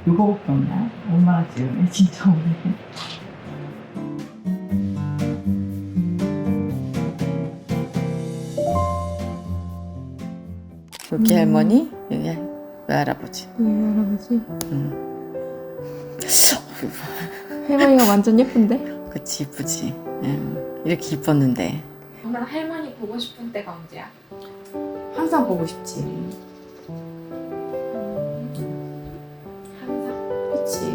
요거밖에 없나? 엄마가 지금 진짜 오네. 여기 할머니, 여기 외할아버지. 할아버지. 할머니가 완전 예쁜데? 그치, 이쁘지. 이렇게 이뻤는데. 엄마는 할머니 보고 싶은 때가 언제야? 항상 보고 싶지. 항상. 그치.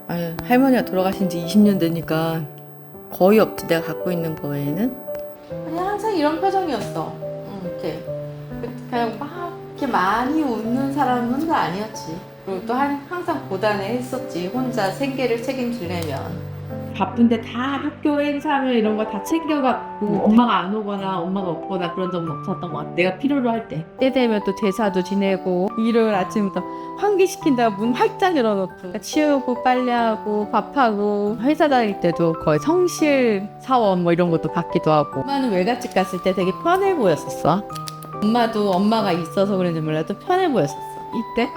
아니, 할머니가 돌아가신 지 20년 되니까 거의 없지, 내가 갖고 있는 거에는. 아니, 항상 이런 표정이었어. 이렇게. 그냥 막 이렇게 많이 웃는 사람은 아니었지. 그리고 또 항상 고단해 했었지. 혼자 생계를 책임지려면. 바쁜데 다 학교 행사하면 이런 거 다 챙겨갖고 엄마가 안 오거나 엄마가 없거나 그런 적은 없었던 것 같아. 내가 필요로 할 때. 때 되면 또 제사도 지내고 일요일 아침부터 환기시킨다고 문 활짝 열어놓고 치우고 빨래하고 밥하고 회사 다닐 때도 거의 성실 사원 뭐 이런 것도 받기도 하고. 엄마는 외갓집 갔을 때 되게 편해 보였었어. 엄마도 엄마가 있어서 그런지 몰라도 편해 보였었어. 이때?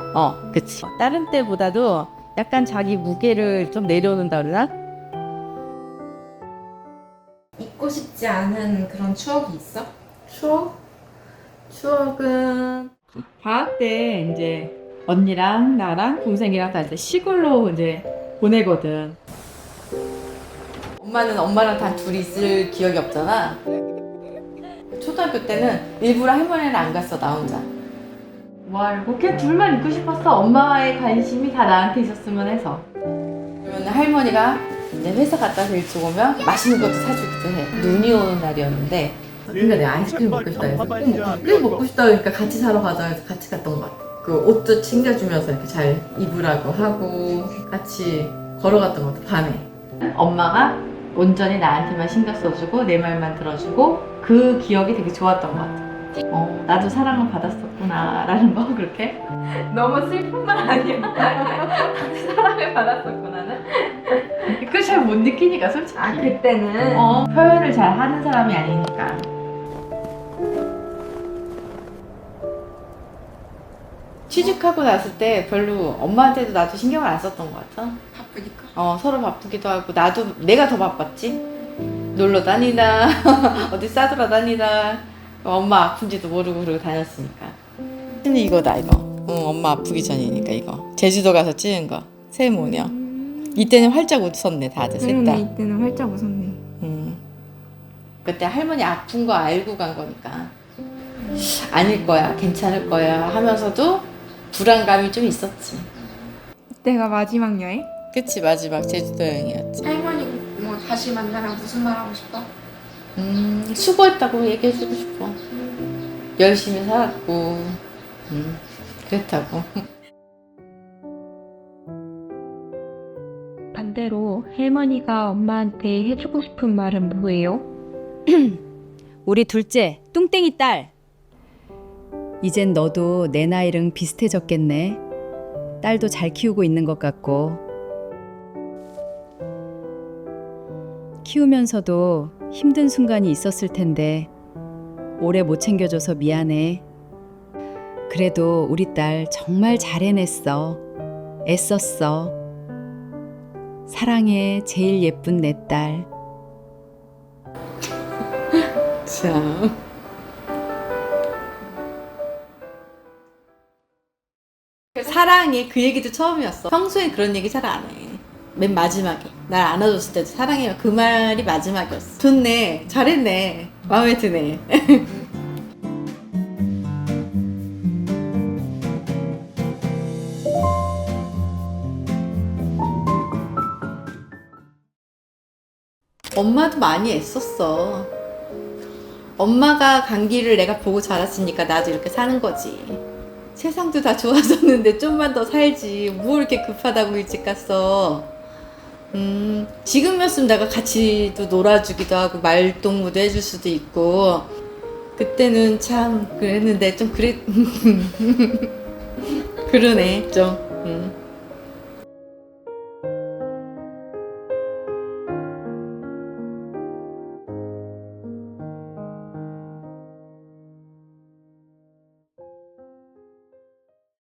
그치. 다른 때보다도 약간 자기 무게를 좀 내려놓는다 그러나? 잊고 싶지 않은 그런 추억이 있어? 추억? 추억은 방학 때 이제 언니랑 나랑 동생이랑 다 이제 시골로 이제 보내거든. 엄마는 엄마랑 단 둘이 있을 기억이 없잖아. 초등학교 때는 일부러 할머니는 안 갔어, 나 혼자. 뭐 하려고? 그냥 둘만 있고 싶었어. 엄마의 관심이 다 나한테 있었으면 해서. 그러면 할머니가 이제 회사 갔다 와서 일찍 오면 맛있는 것도 사주기도 해. 눈이 오는 날이었는데 그러니까 내가 아이스크림 먹고 싶다 해서 꽤 먹고 싶다 그러니까 같이 사러 가자 해서 같이 갔던 것 같아. 그 옷도 챙겨주면서 이렇게 잘 입으라고 하고 같이 걸어갔던 것 같아, 밤에. 엄마가 온전히 나한테만 신경 써주고 내 말만 들어주고 그 기억이 되게 좋았던 것 같아. 나도 사랑을 받았었구나 라는 거. 그렇게 너무 슬픈 말 아니야? 사랑을 받았었구나는 그걸 잘 못 느끼니까 솔직히. 그때는? 표현을 잘 하는 사람이 아니니까. 취직하고 났을 때 별로 엄마한테도 나도 신경을 안 썼던 것 같아. 바쁘니까? 서로 바쁘기도 하고 나도 내가 더 바빴지. 놀러 다니다 어디 싸돌아 다니다 엄마 아픈지도 모르고 그러고 다녔으니까. 근데 이거다 이거. 엄마 아프기 전이니까 이거. 제주도 가서 찍은 거. 세모녀. 이때는 활짝 웃었네 다들 셋 다. 이때는 활짝 웃었네. 그때 할머니 아픈 거 알고 간 거니까 아닐 거야 괜찮을 거야 하면서도 불안감이 좀 있었지. 이때가 마지막 여행? 그치, 마지막 제주도 여행이었지. 할머니 뭐 다시 만나면 무슨 말 하고 싶어? 수고했다고 얘기해주고 싶어. 열심히 살았고 그랬다고. 반대로 할머니가 엄마한테 해주고 싶은 말은 뭐예요? 우리 둘째, 뚱땡이 딸. 이젠 너도 내 나이랑 비슷해졌겠네. 딸도 잘 키우고 있는 것 같고. 키우면서도 힘든 순간이 있었을 텐데 오래 못 챙겨줘서 미안해. 그래도 우리 딸 정말 잘 해냈어. 애썼어. 사랑해, 제일 예쁜 내 딸. 참. 사랑해 그 얘기도 처음이었어. 평소엔 그런 얘기 잘 안 해. 맨 마지막에 날 안아줬을 때도 사랑해 그 말이 마지막이었어. 좋네, 잘했네, 마음에 드네. 엄마도 많이 애썼어. 엄마가 간 길을 내가 보고 자랐으니까 나도 이렇게 사는 거지. 세상도 다 좋아졌는데 좀만 더 살지. 뭐 이렇게 급하다고 일찍 갔어. 지금이었으면 내가 같이 또 놀아주기도 하고 말동무도 해줄 수도 있고. 그때는 참 그랬는데 좀 그래. 그러네 좀.